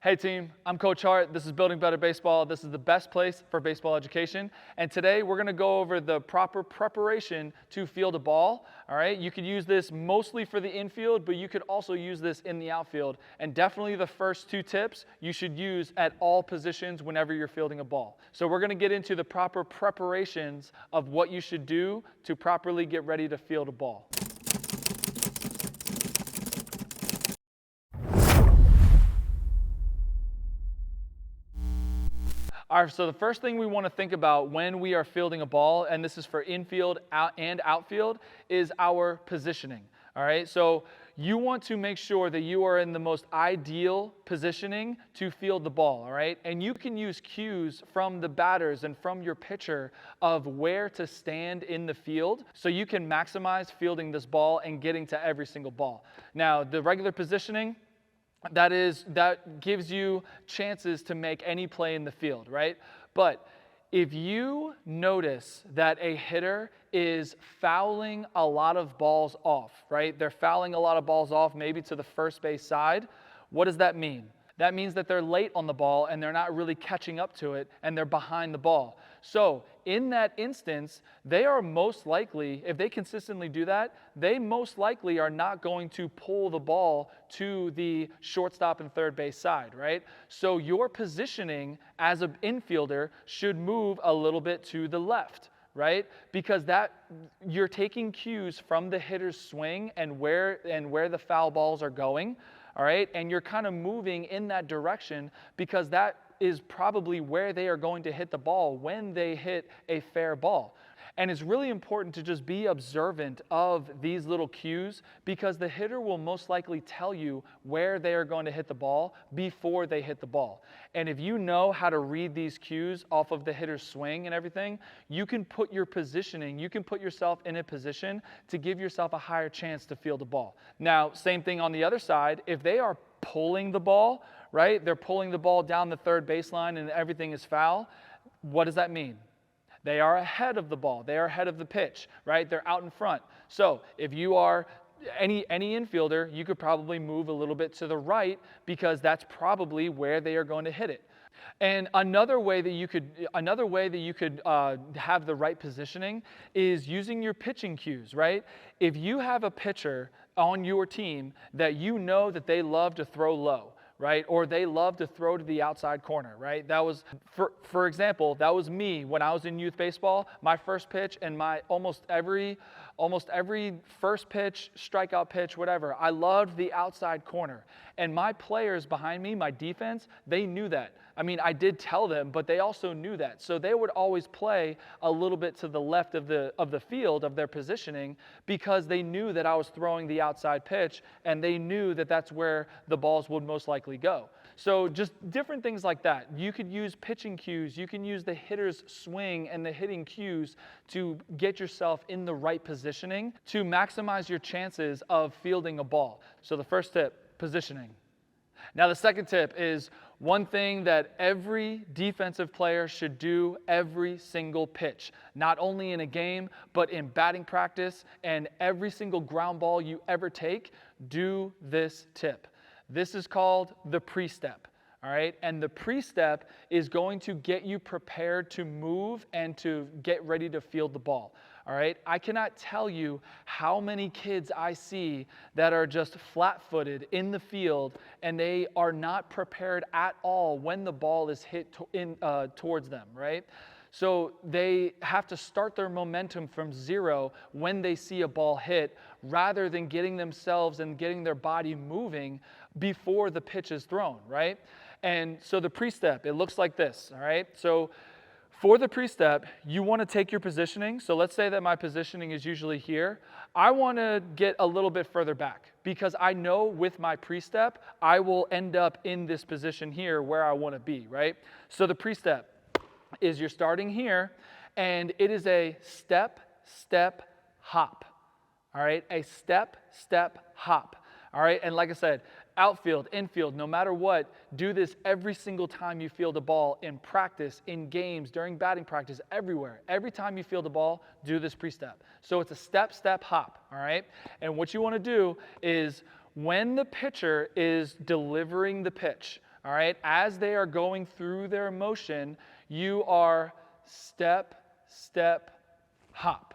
Hey team, I'm Coach Hart. This is Building Better Baseball. This is the best place for baseball education. And today we're going to go over the proper preparation to field a ball. All right, you could use this mostly for the infield, but you could also use this in the outfield. And definitely the first two tips you should use at all positions whenever you're fielding a ball. So we're going to get into the proper preparations of what you should do to properly get ready to field a ball. All right, so the first thing we want to think about when we are fielding a ball, and this is for infield and outfield, is our positioning. All right, so you want to make sure that you are in the most ideal positioning to field the ball, all right? And you can use cues from the batters and from your pitcher of where to stand in the field so you can maximize fielding this ball and getting to every single ball. Now, the regular positioning, that gives you chances to make any play in the field, right? But if you notice that a hitter is fouling a lot of balls off, right? They're fouling a lot of balls off, maybe to the first base side. What does that mean? That means that they're late on the ball and they're not really catching up to it and they're behind the ball. So in that instance, they are most likely, if they consistently do that, they most likely are not going to pull the ball to the shortstop and third base side, right? So your positioning as an infielder should move a little bit to the left, right? Because you're taking cues from the hitter's swing and where the foul balls are going. All right, and you're kind of moving in that direction because that is probably where they are going to hit the ball when they hit a fair ball. And it's really important to just be observant of these little cues because the hitter will most likely tell you where they are going to hit the ball before they hit the ball. And if you know how to read these cues off of the hitter's swing and everything, you can put your positioning, you can put yourself in a position to give yourself a higher chance to field the ball. Now, same thing on the other side. If they are pulling the ball, right, they're pulling the ball down the third baseline and everything is foul, what does that mean? They are ahead of the ball. They are ahead of the pitch, right? They're out in front. So if you are any infielder, you could probably move a little bit to the right because that's probably where they are going to hit it. And another way that you could have the right positioning is using your pitching cues, right? If you have a pitcher on your team that you know that they love to throw low, right? Or they love to throw to the outside corner, right? That was, for example, that was me when I was in youth baseball. My first pitch and my almost every first pitch, strikeout pitch, whatever, I loved the outside corner. And my players behind me, my defense, they knew that. I mean, I did tell them, but they also knew that. So they would always play a little bit to the left of the field, of their positioning, because they knew that I was throwing the outside pitch, and they knew that that's where the balls would most likely go. So just different things like that. You could use pitching cues. You can use the hitter's swing and the hitting cues to get yourself in the right positioning to maximize your chances of fielding a ball. So the first tip, positioning. Now the second tip is one thing that every defensive player should do every single pitch, not only in a game, but in batting practice and every single ground ball you ever take, do this tip. This is called the pre-step, all right? And the pre-step is going to get you prepared to move and to get ready to field the ball, all right? I cannot tell you how many kids I see that are just flat-footed in the field and they are not prepared at all when the ball is hit towards them, right? So they have to start their momentum from zero when they see a ball hit rather than getting themselves and getting their body moving before the pitch is thrown, right? And so the pre-step, it looks like this, all right? So for the pre-step, you want to take your positioning. So let's say that my positioning is usually here. I want to get a little bit further back because I know with my pre-step, I will end up in this position here where I want to be, right? So the pre-step is you're starting here, and it is a step, step, hop. All right, a step, step, hop. All right, and like I said, outfield, infield, no matter what, do this every single time you field a ball in practice, in games, during batting practice, everywhere. Every time you field a ball, do this pre-step. So it's a step, step, hop. All right, and what you want to do is when the pitcher is delivering the pitch, all right? As they are going through their motion, you are step, step, hop,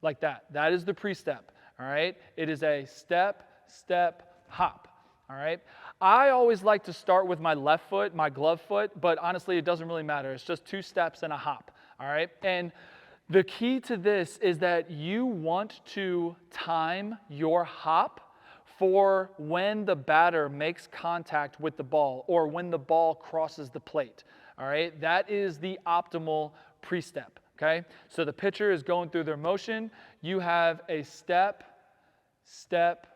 like that. That is the pre-step, all right? It is a step, step, hop, all right? I always like to start with my left foot, my glove foot, but honestly, it doesn't really matter. It's just 2 steps and a hop, all right? And the key to this is that you want to time your hop for when the batter makes contact with the ball or when the ball crosses the plate, all right? That is the optimal pre-step, okay? So the pitcher is going through their motion. You have a step, step,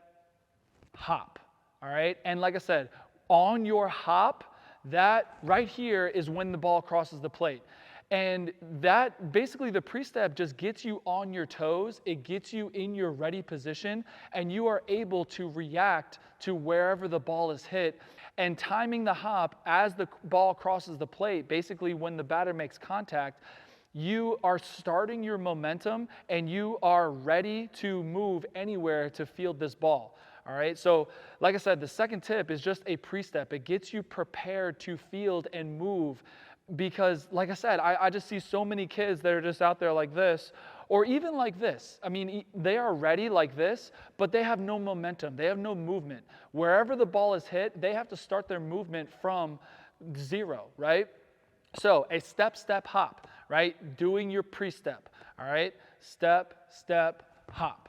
hop, all right? And like I said, on your hop, that right here is when the ball crosses the plate. And that, basically the pre-step just gets you on your toes, it gets you in your ready position, and you are able to react to wherever the ball is hit. And timing the hop as the ball crosses the plate, basically when the batter makes contact, you are starting your momentum and you are ready to move anywhere to field this ball. All right, so like I said, the second tip is just a pre-step. It gets you prepared to field and move. Because, like I said, I just see so many kids that are just out there like this, or even like this. I mean, they are ready like this, but they have no momentum. They have no movement. Wherever the ball is hit, they have to start their movement from 0, right? So a step, step, hop, right? Doing your pre-step, all right? Step, step, hop.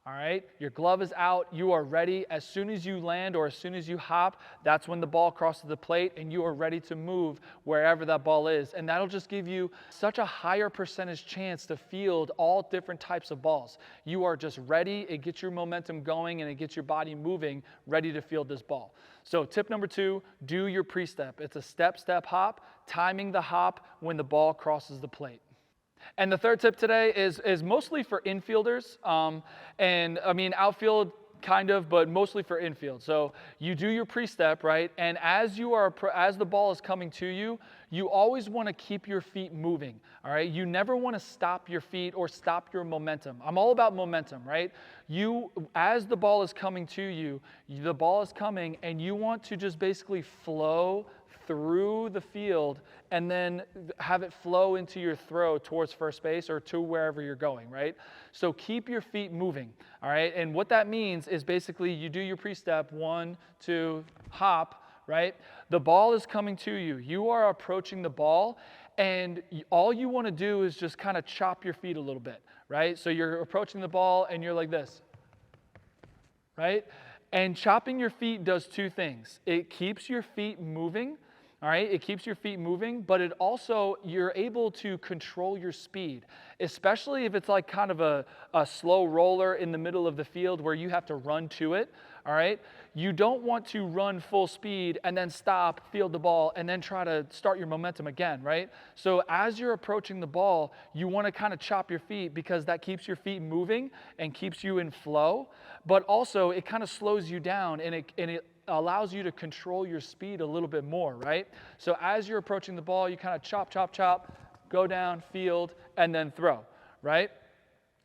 All right, your glove is out, you are ready. As soon as you land or as soon as you hop, that's when the ball crosses the plate and you are ready to move wherever that ball is. And that'll just give you such a higher percentage chance to field all different types of balls. You are just ready, it gets your momentum going and it gets your body moving, ready to field this ball. So tip number 2, do your pre-step. It's a step, step, hop, timing the hop when the ball crosses the plate. And the third tip today is mostly for infielders, and I mean outfield kind of, but mostly for infield. So you do your pre-step, right? And as the ball is coming to you, you always want to keep your feet moving, all right? You never want to stop your feet or stop your momentum. I'm all about momentum, right? As the ball is coming to you, the ball is coming, and you want to just basically flow through the field and then have it flow into your throw towards first base or to wherever you're going, right? So keep your feet moving, all right? And what that means is basically you do your pre-step, 1, 2, hop, right? The ball is coming to you. You are approaching the ball, and all you want to do is just kind of chop your feet a little bit, right? So you're approaching the ball and you're like this, right? And chopping your feet does 2 things. It keeps your feet moving. All right, it keeps your feet moving, but it also, you're able to control your speed, especially if it's like kind of a slow roller in the middle of the field where you have to run to it, all right? You don't want to run full speed and then stop, field the ball, and then try to start your momentum again, right? So as you're approaching the ball, you want to kind of chop your feet because that keeps your feet moving and keeps you in flow, but also it kind of slows you down and it allows you to control your speed a little bit more, right? So as you're approaching the ball, you kind of chop, chop, chop, go down, field, and then throw, right?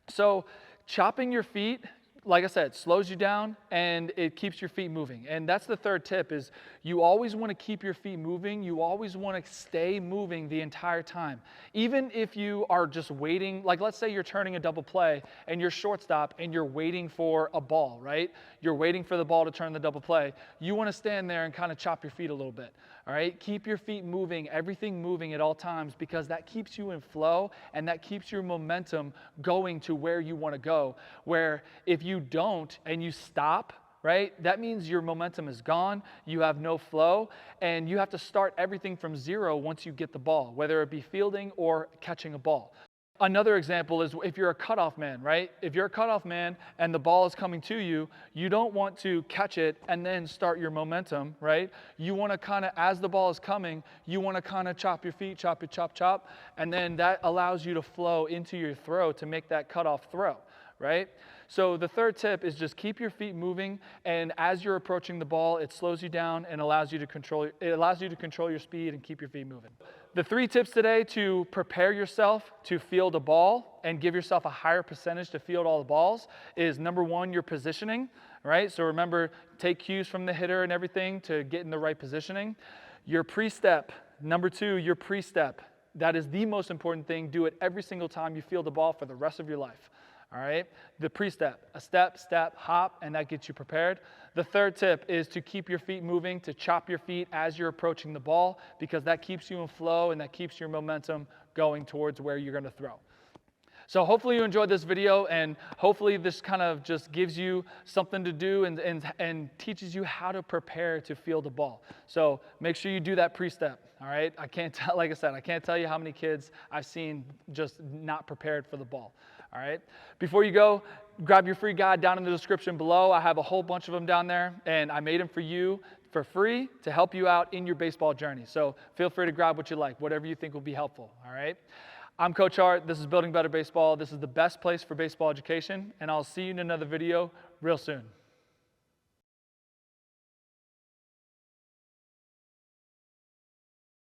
So chopping your feet, like I said, slows you down and it keeps your feet moving. And that's the third tip is you always want to keep your feet moving. You always want to stay moving the entire time. Even if you are just waiting, like let's say you're turning a double play and you're shortstop and you're waiting for a ball, right? You're waiting for the ball to turn the double play. You want to stand there and kind of chop your feet a little bit, all right? Keep your feet moving, everything moving at all times because that keeps you in flow and that keeps your momentum going to where you want to go. Where if you don't and you stop, right, that means your momentum is gone, you have no flow, and you have to start everything from 0 once you get the ball, whether it be fielding or catching a ball. Another example is if you're a cutoff man, right? If you're a cutoff man and the ball is coming to you, you don't want to catch it and then start your momentum, right? You want to kind of, as the ball is coming, you want to kind of chop your feet, chop it, chop, chop, and then that allows you to flow into your throw to make that cutoff throw, right? So the third tip is just keep your feet moving, and as you're approaching the ball, it slows you down and allows you to control your speed and keep your feet moving. The 3 tips today to prepare yourself to field a ball and give yourself a higher percentage to field all the balls is number 1, your positioning. right? So remember, take cues from the hitter and everything to get in the right positioning. Your pre-step, number 2, your pre-step. That is the most important thing. Do it every single time you feel the ball for the rest of your life. All right? The pre-step, a step, step, hop, and that gets you prepared. The third tip is to keep your feet moving, to chop your feet as you're approaching the ball, because that keeps you in flow and that keeps your momentum going towards where you're going to throw. So hopefully you enjoyed this video, and hopefully this kind of just gives you something to do and teaches you how to prepare to field the ball. So make sure you do that pre-step, all right? I can't tell, like I said, I can't tell you how many kids I've seen just not prepared for the ball, all right? Before you go, grab your free guide down in the description below. I have a whole bunch of them down there, and I made them for you for free to help you out in your baseball journey. So feel free to grab what you like, whatever you think will be helpful, all right? I'm Coach Hart. This is Building Better Baseball. This is the best place for baseball education, and I'll see you in another video real soon.